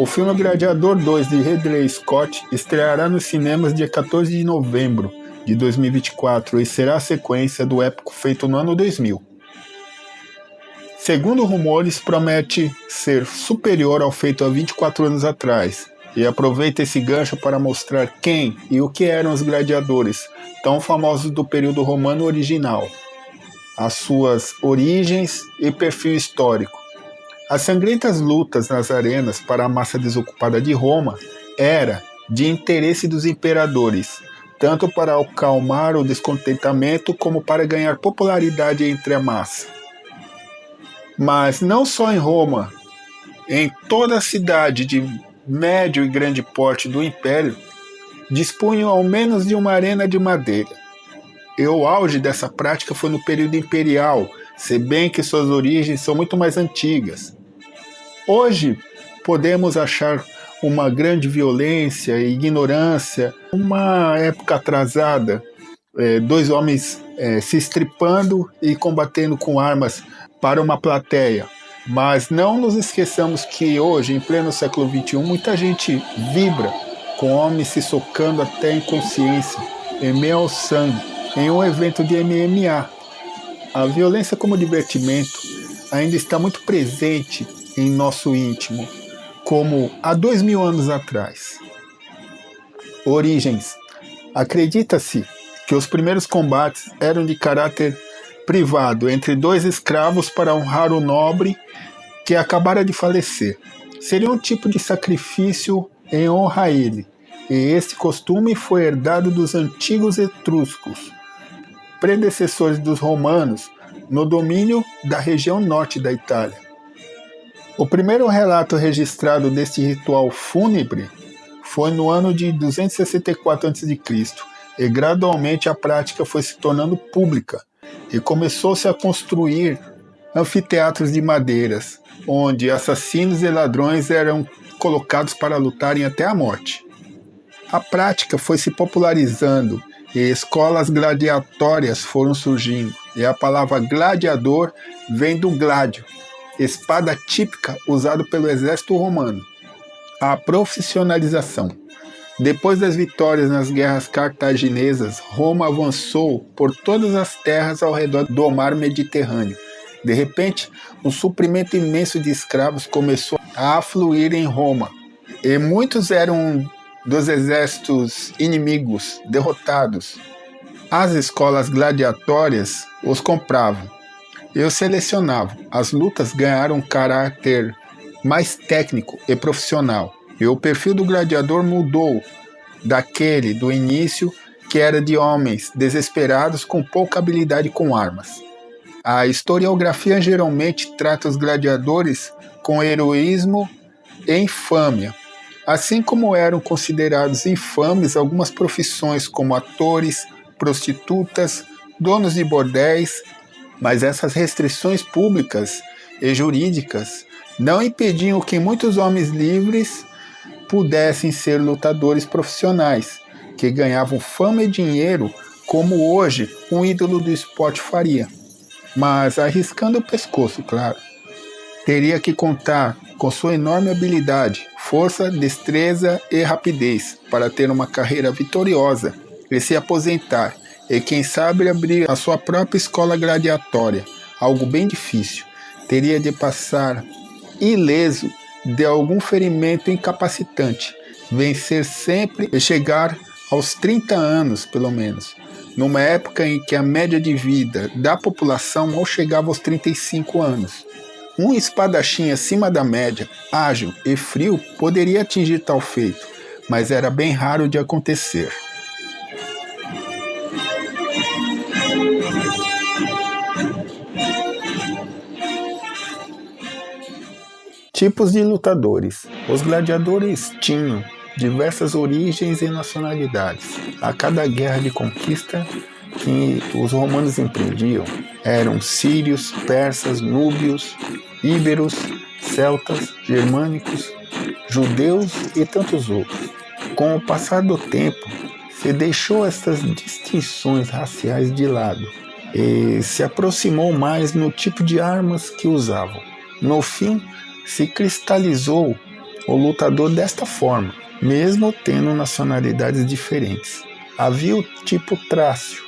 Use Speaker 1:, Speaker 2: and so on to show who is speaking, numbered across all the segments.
Speaker 1: O filme Gladiador 2 de Ridley Scott estreará nos cinemas dia 14 de novembro de 2024 e será a sequência do épico feito no ano 2000. Segundo rumores, promete ser superior ao feito há 24 anos atrás e aproveita esse gancho para mostrar quem e o que eram os gladiadores, tão famosos do período romano original, as suas origens e perfil histórico. As sangrentas lutas nas arenas para a massa desocupada de Roma era de interesse dos imperadores, tanto para acalmar o descontentamento como para ganhar popularidade entre a massa. Mas não só em Roma, em toda a cidade de médio e grande porte do Império, dispunham ao menos de uma arena de madeira. E o auge dessa prática foi no período imperial, se bem que suas origens são muito mais antigas. Hoje podemos achar uma grande violência e ignorância, uma época atrasada, dois homens se estripando e combatendo com armas para uma plateia. Mas não nos esqueçamos que hoje, em pleno século XXI, muita gente vibra com homens se socando até a inconsciência, em meio ao sangue, em um evento de MMA. A violência como divertimento ainda está muito presente em nosso íntimo, como há 2000 anos atrás. Origens. Acredita-se que os primeiros combates eram de caráter privado entre dois escravos para honrar o nobre que acabara de falecer. Seria um tipo de sacrifício em honra a ele, e este costume foi herdado dos antigos etruscos, predecessores dos romanos, no domínio da região norte da Itália. O primeiro relato registrado deste ritual fúnebre foi no ano de 264 a.C., e gradualmente a prática foi se tornando pública, e começou-se a construir anfiteatros de madeiras, onde assassinos e ladrões eram colocados para lutarem até a morte. A prática foi se popularizando e escolas gladiatórias foram surgindo, e a palavra gladiador vem do gládio, espada típica usada pelo exército romano. A profissionalização. Depois das vitórias nas guerras cartaginesas, Roma avançou por todas as terras ao redor do mar Mediterrâneo. De repente, um suprimento imenso de escravos começou a afluir em Roma, e muitos eram dos exércitos inimigos derrotados. As escolas gladiatórias os compravam e os selecionavam. As lutas ganharam um caráter mais técnico e profissional, e o perfil do gladiador mudou daquele do início, que era de homens desesperados com pouca habilidade com armas. A historiografia geralmente trata os gladiadores com heroísmo e infâmia, assim como eram considerados infames algumas profissões como atores, prostitutas, donos de bordéis, mas essas restrições públicas e jurídicas não impediam que muitos homens livres pudessem ser lutadores profissionais, que ganhavam fama e dinheiro como hoje um ídolo do esporte faria, mas arriscando o pescoço, claro. Teria que contar com sua enorme habilidade, força, destreza e rapidez para ter uma carreira vitoriosa e se aposentar, e quem sabe abrir a sua própria escola gladiatória, algo bem difícil. Teria de passar ileso de algum ferimento incapacitante, vencer sempre e chegar aos 30 anos, pelo menos, numa época em que a média de vida da população não chegava aos 35 anos. Um espadachim acima da média, ágil e frio, poderia atingir tal feito, mas era bem raro de acontecer. Tipos de lutadores. Os gladiadores tinham diversas origens e nacionalidades. A cada guerra de conquista que os romanos empreendiam, eram sírios, persas, núbios, íberos, celtas, germânicos, judeus e tantos outros. Com o passar do tempo, se deixou essas distinções raciais de lado e se aproximou mais no tipo de armas que usavam. No fim, se cristalizou o lutador desta forma, mesmo tendo nacionalidades diferentes. Havia o tipo Trácio,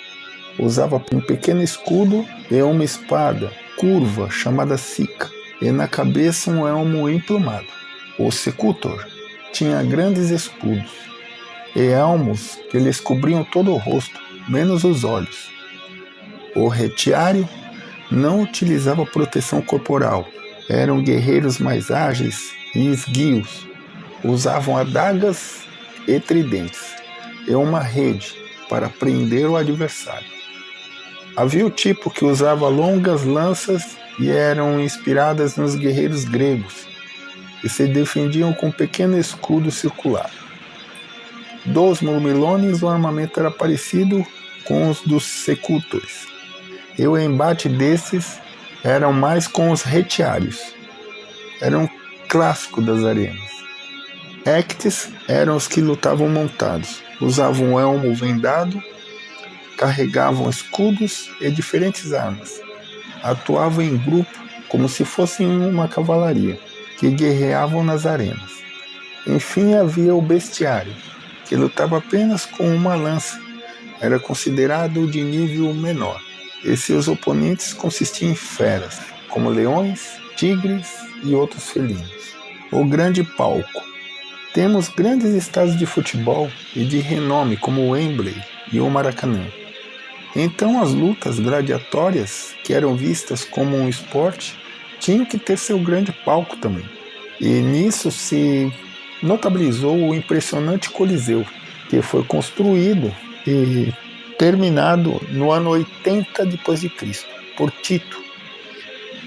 Speaker 1: usava um pequeno escudo e uma espada curva chamada sica, e na cabeça um elmo emplumado. O Secutor tinha grandes escudos e elmos que lhes cobriam todo o rosto, menos os olhos. O Retiário não utilizava proteção corporal. Eram guerreiros mais ágeis e esguios. Usavam adagas e tridentes e uma rede para prender o adversário. Havia o tipo que usava longas lanças e eram inspiradas nos guerreiros gregos e se defendiam com um pequeno escudo circular. Dos Murmilones o armamento era parecido com os dos Secutores, e o embate desses eram mais com os Retiários. Era um clássico das arenas. Ectes eram os que lutavam montados, usavam um elmo vendado, carregavam escudos e diferentes armas. Atuavam em grupo como se fossem uma cavalaria, que guerreavam nas arenas. Enfim, havia o Bestiário, que lutava apenas com uma lança. Era considerado de nível menor, e seus oponentes consistiam em feras, como leões, tigres e outros felinos. O grande palco. Temos grandes estádios de futebol e de renome como o Wembley e o Maracanã. Então as lutas gladiatórias, que eram vistas como um esporte, tinham que ter seu grande palco também. E nisso se notabilizou o impressionante Coliseu, que foi construído e terminado no ano 80 d.C., por Tito,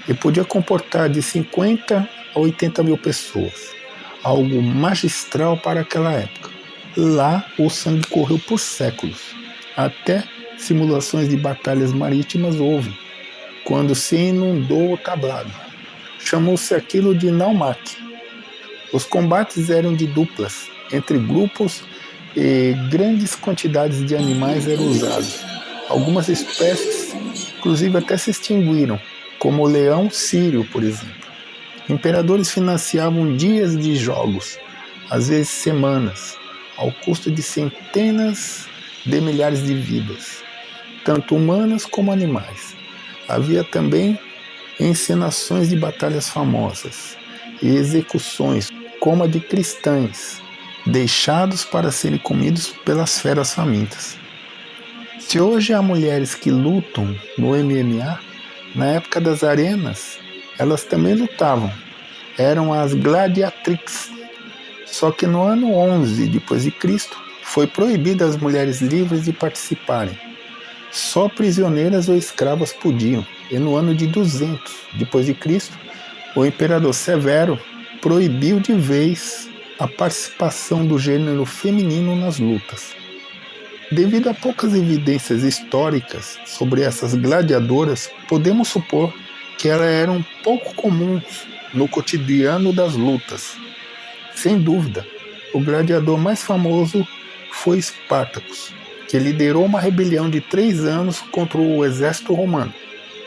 Speaker 1: e podia comportar de 50 a 80 mil pessoas, algo magistral para aquela época. Lá o sangue correu por séculos, até simulações de batalhas marítimas houve, quando se inundou o tablado. Chamou-se aquilo de naumaque. Os combates eram de duplas, entre grupos, e grandes quantidades de animais eram usados. Algumas espécies, inclusive, até se extinguiram, como o leão sírio, por exemplo. Imperadores financiavam dias de jogos, às vezes semanas, ao custo de centenas de milhares de vidas, tanto humanas como animais. Havia também encenações de batalhas famosas e execuções, como a de cristães, deixados para serem comidos pelas feras famintas. Se hoje há mulheres que lutam no MMA, na época das arenas, elas também lutavam. Eram as gladiatrix. Só que no ano 11 d.C. foi proibido às mulheres livres de participarem. Só prisioneiras ou escravas podiam. E no ano de 200 d.C., o imperador Severo proibiu de vez a participação do gênero feminino nas lutas. Devido a poucas evidências históricas sobre essas gladiadoras, podemos supor que elas eram pouco comuns no cotidiano das lutas. Sem dúvida, o gladiador mais famoso foi Espartacus, que liderou uma rebelião de 3 anos contra o exército romano,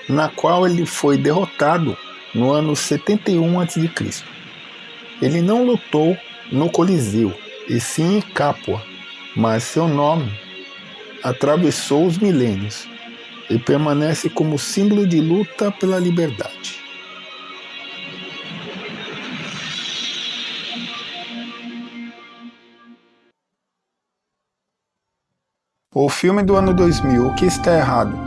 Speaker 1: na qual ele foi derrotado no ano 71 a.C. Ele não lutou no Coliseu, e sim em Capua, mas seu nome atravessou os milênios e permanece como símbolo de luta pela liberdade. O filme do ano 2000, O que está errado?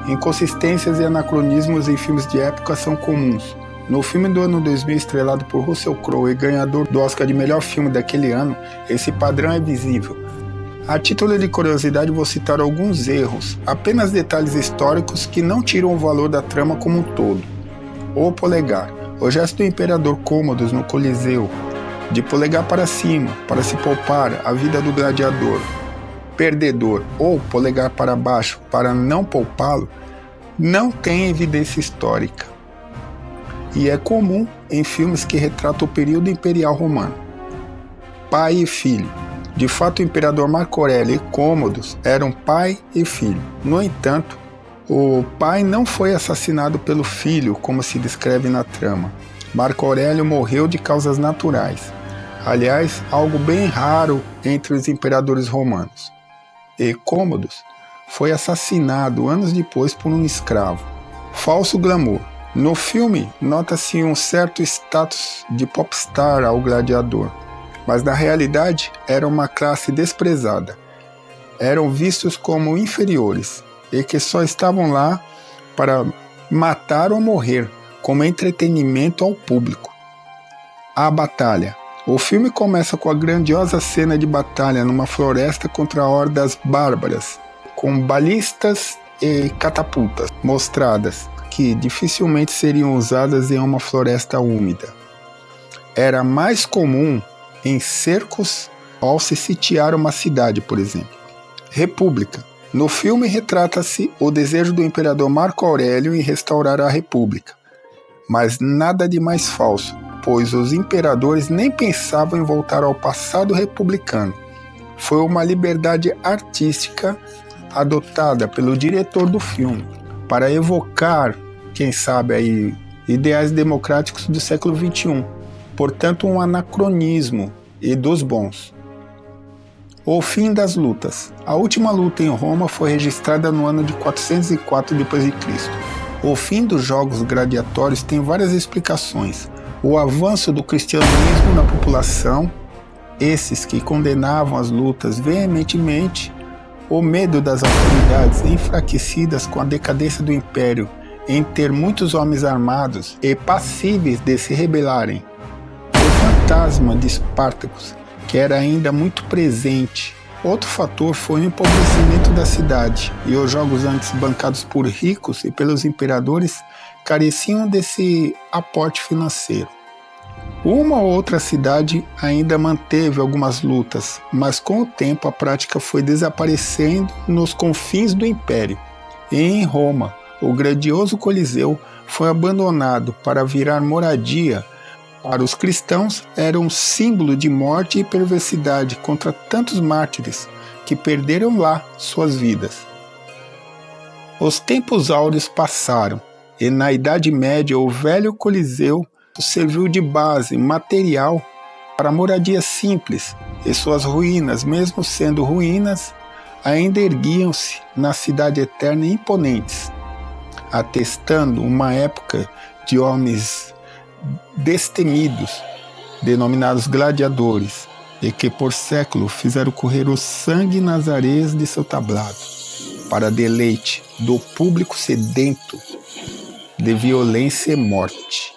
Speaker 1: Inconsistências e anacronismos em filmes de época são comuns. No filme do ano 2000, estrelado por Russell Crowe e ganhador do Oscar de melhor filme daquele ano, esse padrão é visível. A título de curiosidade, vou citar alguns erros, apenas detalhes históricos que não tiram o valor da trama como um todo. O polegar. O gesto do imperador Cômodos no Coliseu, de polegar para cima, para se poupar a vida do gladiador, perdedor, ou polegar para baixo, para não poupá-lo, não tem evidência histórica. E é comum em filmes que retratam o período imperial romano. Pai e filho. De fato, o imperador Marco Aurélio e Cômodos eram pai e filho. No entanto, o pai não foi assassinado pelo filho, como se descreve na trama. Marco Aurélio morreu de causas naturais. aliás, algo bem raro entre os imperadores romanos. E Cômodos foi assassinado anos depois por um escravo. Falso glamour. No filme, nota-se um certo status de popstar ao gladiador, mas na realidade era uma classe desprezada. Eram vistos como inferiores e que só estavam lá para matar ou morrer, como entretenimento ao público. A batalha. O filme começa com a grandiosa cena de batalha numa floresta contra hordas bárbaras, com balistas e catapultas mostradas, que dificilmente seriam usadas em uma floresta úmida. Era mais comum em cercos ao se sitiar uma cidade, por exemplo. República. No filme retrata-se o desejo do imperador Marco Aurélio em restaurar a República, mas nada de mais falso, pois os imperadores nem pensavam em voltar ao passado republicano. Foi uma liberdade artística adotada pelo diretor do filme para evocar, quem sabe aí, ideais democráticos do século XXI, portanto um anacronismo e dos bons. O fim das lutas. A última luta em Roma foi registrada no ano de 404 d.C. O fim dos jogos gladiatórios tem várias explicações. O avanço do cristianismo na população, esses que condenavam as lutas veementemente, o medo das autoridades enfraquecidas com a decadência do império em ter muitos homens armados e passíveis de se rebelarem, o fantasma de Espartacus, que era ainda muito presente. Outro fator foi o empobrecimento da cidade, e os jogos antes bancados por ricos e pelos imperadores careciam desse aporte financeiro. Uma ou outra cidade ainda manteve algumas lutas, mas com o tempo a prática foi desaparecendo nos confins do império. E em Roma, o grandioso Coliseu foi abandonado para virar moradia. Para os cristãos, era um símbolo de morte e perversidade contra tantos mártires que perderam lá suas vidas. Os tempos áureos passaram, e na Idade Média o velho Coliseu serviu de base material para moradias simples, e suas ruínas, mesmo sendo ruínas, ainda erguiam-se na cidade eterna imponentes, atestando uma época de homens destemidos, denominados gladiadores, e que por século fizeram correr o sangue nas areias de seu tablado, para deleite do público sedento de violência e morte.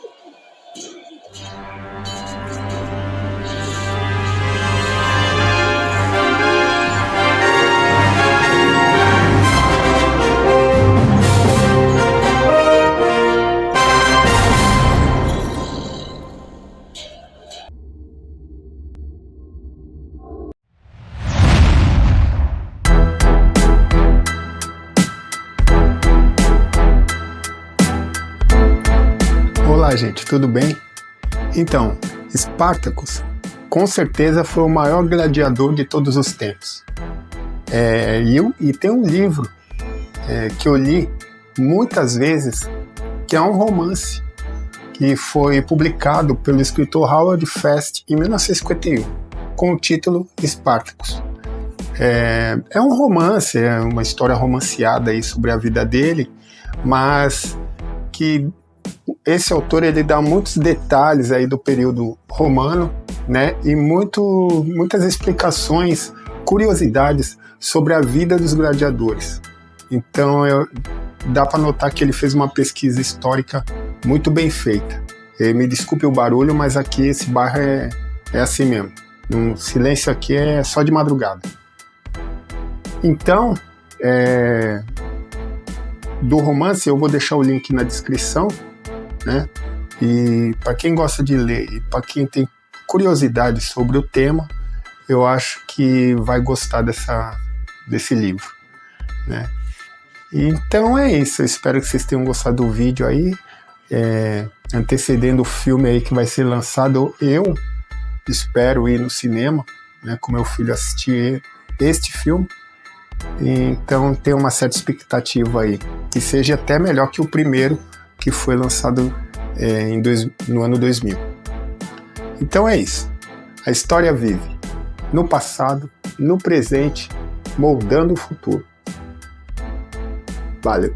Speaker 1: Olá, gente, tudo bem? Então, Espartacus com certeza foi o maior gladiador de todos os tempos. E tem um livro que eu li muitas vezes, que é um romance que foi publicado pelo escritor Howard Fast em 1951, com o título Espartacus. É um romance, é uma história romanceada aí sobre a vida dele, mas que esse autor ele dá muitos detalhes aí do período romano, né, e muitas explicações, curiosidades sobre a vida dos gladiadores. Então dá para notar que ele fez uma pesquisa histórica muito bem feita. Me desculpe o barulho, mas aqui esse bairro é assim mesmo. O silêncio aqui é só de madrugada. Então, do romance eu vou deixar o link na descrição, né? E para quem gosta de ler e para quem tem curiosidade sobre o tema, eu acho que vai gostar desse livro, né? Então é isso, eu espero que vocês tenham gostado do vídeo aí, antecedendo o filme aí que vai ser lançado. Eu espero ir no cinema, né, com meu filho assistir este filme, então tem uma certa expectativa aí, que seja até melhor que o primeiro, que foi lançado no ano 2000. Então é isso.
Speaker 2: A história vive, no passado, no presente, moldando o futuro. Valeu!